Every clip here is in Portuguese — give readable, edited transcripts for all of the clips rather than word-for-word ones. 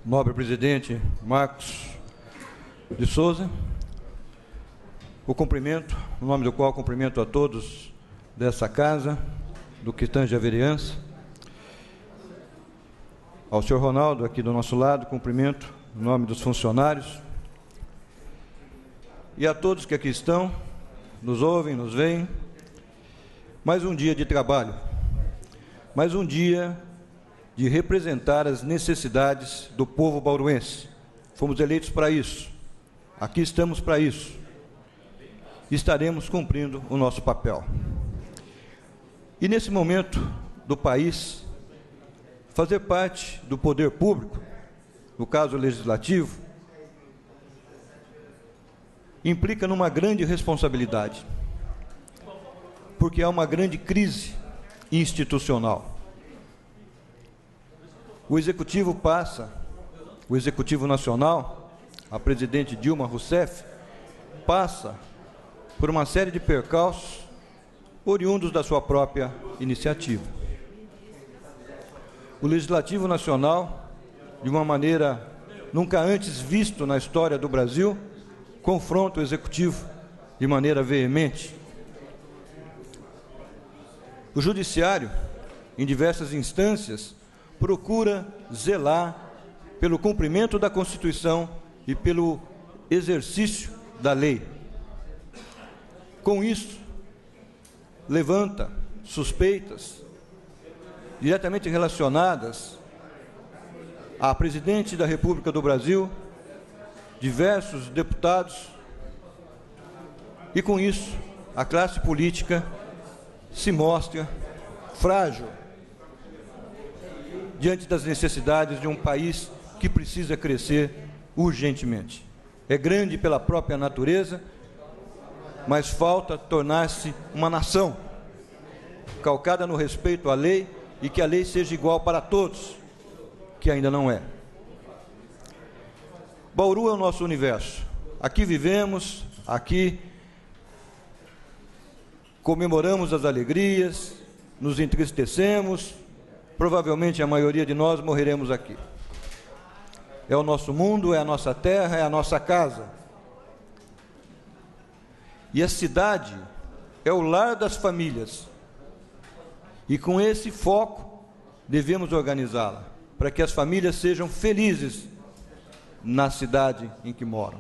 nobre presidente Marcos de Souza, o cumprimento, no nome do qual cumprimento a todos dessa casa, do que tange a vereança, ao senhor Ronaldo, aqui do nosso lado, cumprimento no nome dos funcionários, e a todos que aqui estão, nos ouvem, nos veem. Mais um dia de trabalho, mais um dia de representar as necessidades do povo bauruense. Fomos eleitos para isso, aqui estamos para isso, estaremos cumprindo o nosso papel. E nesse momento do país, fazer parte do poder público, no caso legislativo, implica numa grande responsabilidade, porque há uma grande crise institucional. O Executivo Nacional, a presidente Dilma Rousseff, passa por uma série de percalços oriundos da sua própria iniciativa. O Legislativo Nacional, de uma maneira nunca antes visto na história do Brasil, confronta o Executivo de maneira veemente. O Judiciário, em diversas instâncias, procura zelar pelo cumprimento da Constituição e pelo exercício da lei. Com isso, levanta suspeitas diretamente relacionadas à presidente da República do Brasil, diversos deputados, e com isso a classe política se mostra frágil diante das necessidades de um país que precisa crescer urgentemente. É grande pela própria natureza, mas falta tornar-se uma nação, calcada no respeito à lei e que a lei seja igual para todos, que ainda não é. Bauru é o nosso universo. Aqui vivemos, aqui comemoramos as alegrias, nos entristecemos, provavelmente a maioria de nós morreremos aqui. É o nosso mundo, é a nossa terra, é a nossa casa. E a cidade é o lar das famílias. E com esse foco devemos organizá-la, para que as famílias sejam felizes na cidade em que moram.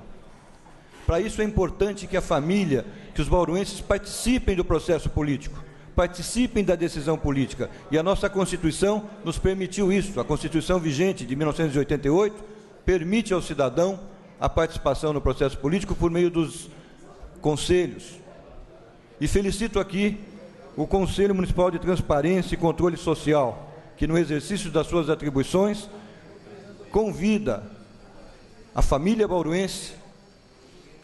Para isso é importante que a família, que os bauruenses participem do processo político, participem da decisão política. E a nossa Constituição nos permitiu isso. A Constituição vigente de 1988 permite ao cidadão a participação no processo político por meio dos conselhos. E felicito aqui o Conselho Municipal de Transparência e Controle Social, que no exercício das suas atribuições convida a família bauruense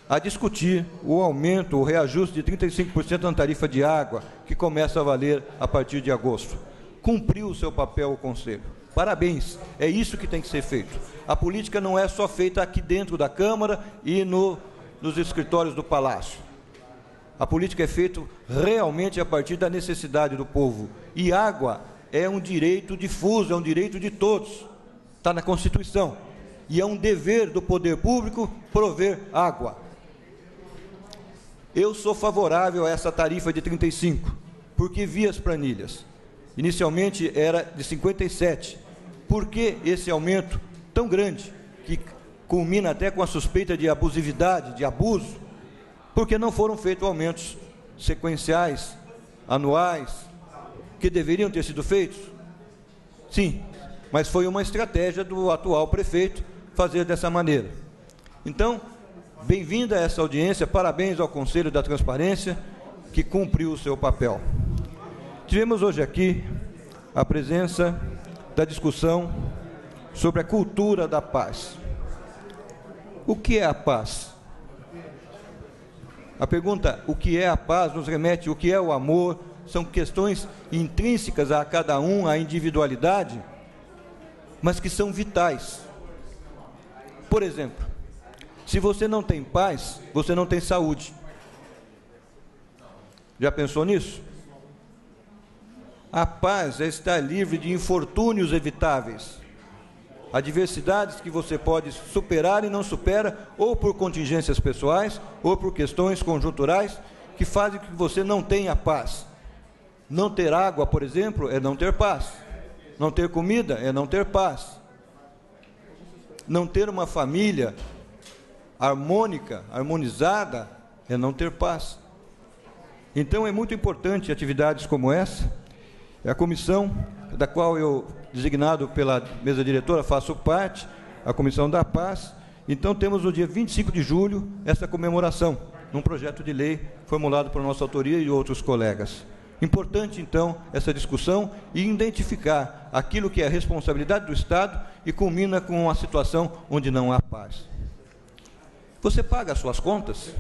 a discutir o aumento, o reajuste de 35% na tarifa de água, que começa a valer a partir de agosto. Cumpriu o seu papel o Conselho. Parabéns, é isso que tem que ser feito. A política não é só feita aqui dentro da Câmara e nos escritórios do Palácio. A política é feita realmente a partir da necessidade do povo. E água é um direito difuso, é um direito de todos. Está na Constituição. E é um dever do poder público prover água. Eu sou favorável a essa tarifa de 35, porque vi as planilhas. Inicialmente era de 57. Por que esse aumento tão grande, que culmina até com a suspeita de abusividade, de abuso? Porque não foram feitos aumentos sequenciais, anuais, que deveriam ter sido feitos? Sim, mas foi uma estratégia do atual prefeito fazer dessa maneira. Então, bem-vinda a essa audiência, parabéns ao Conselho da Transparência, que cumpriu o seu papel. Tivemos hoje aqui a presença da discussão sobre a cultura da paz. O que é a paz? A pergunta, o que é a paz, nos remete o que é o amor, são questões intrínsecas a cada um, à individualidade, mas que são vitais. Por exemplo, se você não tem paz, você não tem saúde. Já pensou nisso? A paz é estar livre de infortúnios evitáveis. adversidades que você pode superar e não supera, ou por contingências pessoais, ou por questões conjunturais, que fazem com que você não tenha paz. Não ter água, por exemplo, é não ter paz. Não ter comida é não ter paz. Não ter uma família harmônica, harmonizada, é não ter paz. Então é muito importante atividades como essa. A comissão, da qual eu, designado pela mesa diretora, faço parte, a Comissão da Paz. Então temos no dia 25 de julho essa comemoração, num projeto de lei formulado por nossa autoria e outros colegas. Importante, então, essa discussão e identificar aquilo que é a responsabilidade do Estado e culmina com uma situação onde não há paz. Você paga as suas contas?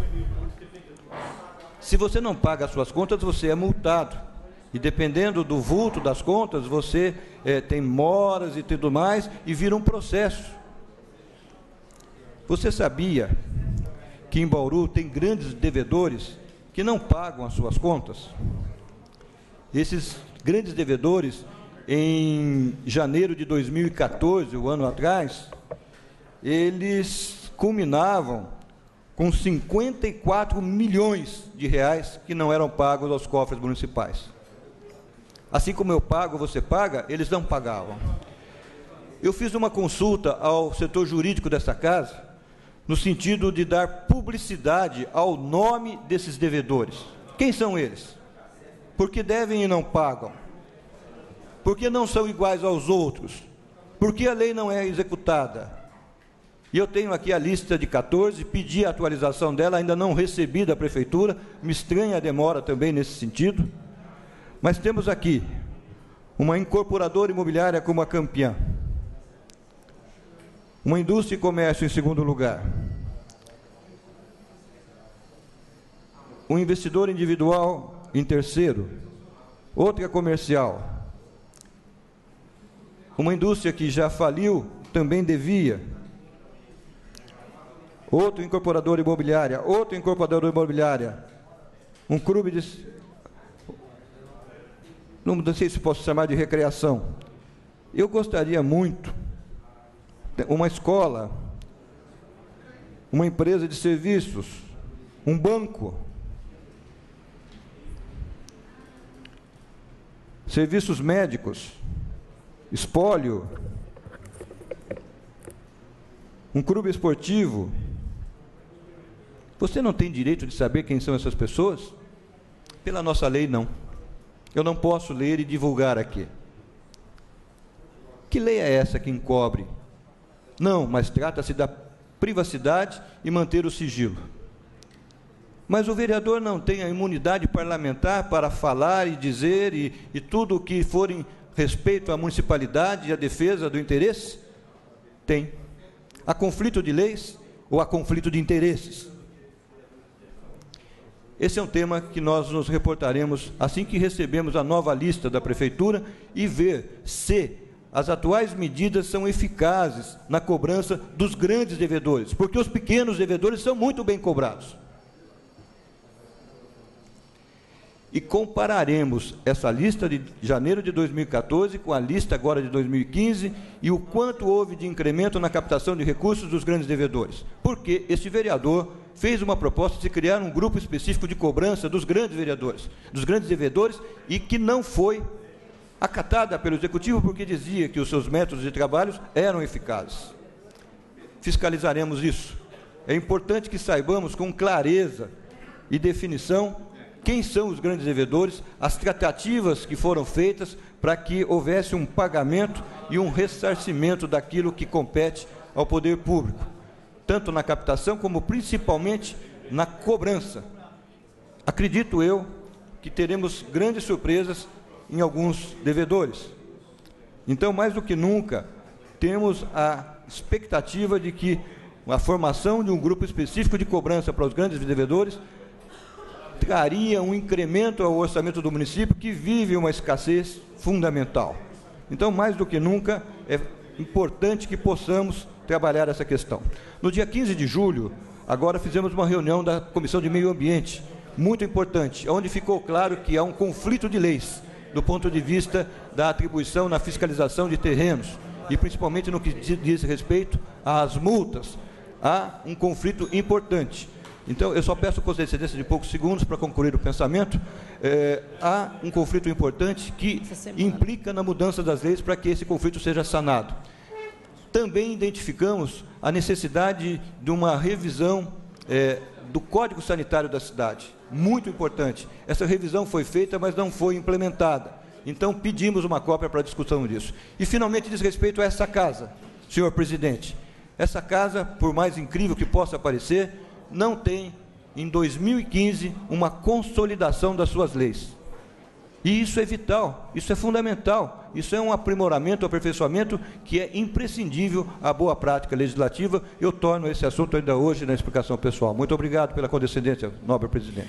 Se você não paga as suas contas, você é multado. E dependendo do vulto das contas, você tem moras e tudo mais, e vira um processo. Você sabia que em Bauru tem grandes devedores que não pagam as suas contas? Esses grandes devedores, em janeiro de 2014, um ano atrás, eles culminavam com 54 milhões de reais que não eram pagos aos cofres municipais. Assim como eu pago, você paga, eles não pagavam. Eu fiz uma consulta ao setor jurídico dessa casa, no sentido de dar publicidade ao nome desses devedores. Quem são eles? Por que devem e não pagam? Por que não são iguais aos outros? Por que a lei não é executada? E eu tenho aqui a lista de 14, pedi a atualização dela, ainda não recebi da Prefeitura, me estranha a demora também nesse sentido. Mas temos aqui uma incorporadora imobiliária como a Campeã, uma indústria e comércio em segundo lugar, um investidor individual em terceiro, outra comercial, uma indústria que já faliu, também devia, outra incorporadora imobiliária, outra incorporadora imobiliária, um clube de... não sei se posso chamar de recreação. Eu gostaria muito, uma escola, uma empresa de serviços, um banco, serviços médicos, espólio, um clube esportivo. Você não tem direito de saber quem são essas pessoas? Pela nossa lei, não. Eu não posso ler e divulgar aqui. Que lei é essa que encobre? Não, mas trata-se da privacidade e manter o sigilo. Mas o vereador não tem a imunidade parlamentar para falar e dizer e tudo o que for em respeito à municipalidade e à defesa do interesse? Tem. Há conflito de leis ou há conflito de interesses? Esse é um tema que nós nos reportaremos assim que recebemos a nova lista da Prefeitura e ver se as atuais medidas são eficazes na cobrança dos grandes devedores, porque os pequenos devedores são muito bem cobrados. E compararemos essa lista de janeiro de 2014 com a lista agora de 2015 e o quanto houve de incremento na captação de recursos dos grandes devedores. Porque este vereador fez uma proposta de criar um grupo específico de cobrança dos grandes vereadores, dos grandes devedores, e que não foi acatada pelo Executivo porque dizia que os seus métodos de trabalho eram eficazes. Fiscalizaremos isso. É importante que saibamos com clareza e definição quem são os grandes devedores, as tratativas que foram feitas para que houvesse um pagamento e um ressarcimento daquilo que compete ao poder público, tanto na captação como principalmente na cobrança. Acredito eu que teremos grandes surpresas em alguns devedores. Então, mais do que nunca, temos a expectativa de que a formação de um grupo específico de cobrança para os grandes devedores traria um incremento ao orçamento do município, que vive uma escassez fundamental. Então, mais do que nunca, é importante que possamos trabalhar essa questão. No dia 15 de julho, agora fizemos uma reunião da Comissão de Meio Ambiente, muito importante, onde ficou claro que há um conflito de leis, do ponto de vista da atribuição na fiscalização de terrenos, e principalmente no que diz respeito às multas. Há um conflito importante. Então, eu só peço com antecedência de poucos segundos para concluir o pensamento. Há um conflito importante que implica na mudança das leis para que esse conflito seja sanado. Também identificamos a necessidade de uma revisão do Código Sanitário da cidade, muito importante. Essa revisão foi feita, mas não foi implementada. Então, pedimos uma cópia para a discussão disso. E, finalmente, diz respeito a essa casa, senhor presidente. Essa casa, por mais incrível que possa parecer, não tem, em 2015, uma consolidação das suas leis. E isso é vital, isso é fundamental, isso é um aprimoramento, aperfeiçoamento que é imprescindível à boa prática legislativa. Eu torno esse assunto ainda hoje na explicação pessoal. Muito obrigado pela condescendência, nobre presidente.